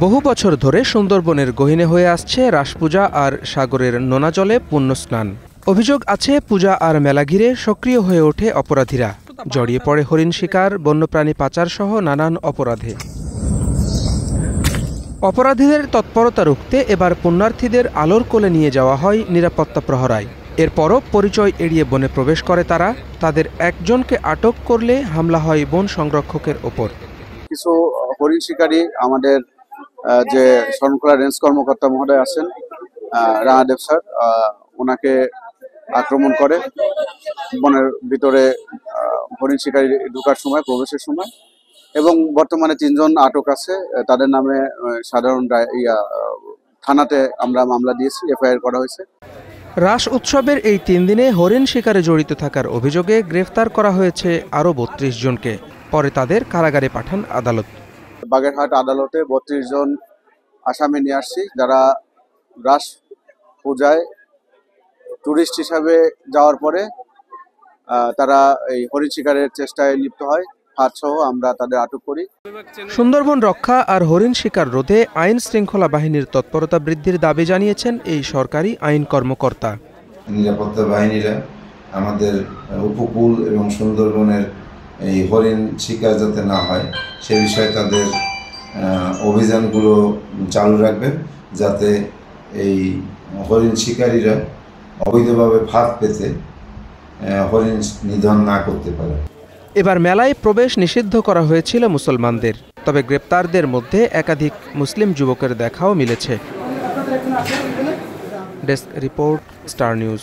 বহু বছর ধরে সুন্দরবনের গহীনে হয়ে আসছে রাসপূজা আর সাগরের নোনা জলে পুণ্যস্নান। অভিযোগ আছে পূজা আর মেলা ঘিরে সক্রিয় হয়ে ওঠে অপরাধীরা, জড়িয়ে পড়ে হরিণ শিকার, বন্যপ্রাণী পাচার সহ নানান অপরাধে। অপরাধীদের তৎপরতা রুখতে এবার পুণ্যার্থীদের আলোর কোলে নিয়ে যাওয়া হয় নিরাপত্তা প্রহরায়। এরপরও পরিচয় এড়িয়ে বনে প্রবেশ করে তারা। তাদের একজনকে আটক করলে হামলা হয় বন সংরক্ষকের ওপর। কিছু হরিণ শিকারী আমাদের যে শরণখোলা রেঞ্জ কর্মকর্তা মহোদয় আছেন রানাদেব স্যার, ওনাকে আক্রমণ করে বনের ভিতরে হরিণ শিকারী ঢোকার সময়, প্রবেশের সময়। এবং বর্তমানে 3 জন আটক আছে। তাদের নামে সাধারণ থানাতে আমরা মামলা দিয়েছি, এফআইআর করা হয়েছে। রাস উৎসবের এই 3 দিনে হরিণ শিকারে জড়িত থাকার অভিযোগে গ্রেফতার করা হয়েছে আরও 32 জনকে। পরে তাদের কারাগারে পাঠান আদালত। বাগেরহাট আদালতে 32 জন আসামি নিয়ে আসছি, যারা রাস পূজায় টুরিস্ট হিসাবে যাওয়ার পরে তারা এই হরিণ শিকারের চেষ্টায় লিপ্ত হয়। সহ আমরা তাদের আটক করি। সুন্দরবন রক্ষা আর হরিণ শিকার রোধে আইন শৃঙ্খলা বাহিনীর তৎপরতা বৃদ্ধির দাবি জানিয়েছেন এই সরকারি আইন কর্মকর্তা। নিরাপত্তা বাহিনীরা আমাদের উপকূল এবং সুন্দরবনের এই হরিণ শিকার যাতে না হয় সে বিষয়ে তাদের অভিযানগুলো চালু রাখবেন, যাতে এই হরিণ শিকারীরা অবৈধভাবে ফাঁদ পেতে হরিণ নিধন না করতে পারে। এবার মেলায় প্রবেশ নিষিদ্ধ করা হয়েছিল মুসলমানদের, তবে গ্রেপ্তারদের মধ্যে একাধিক মুসলিম যুবকের দেখাও মিলেছে। Desk report, star news.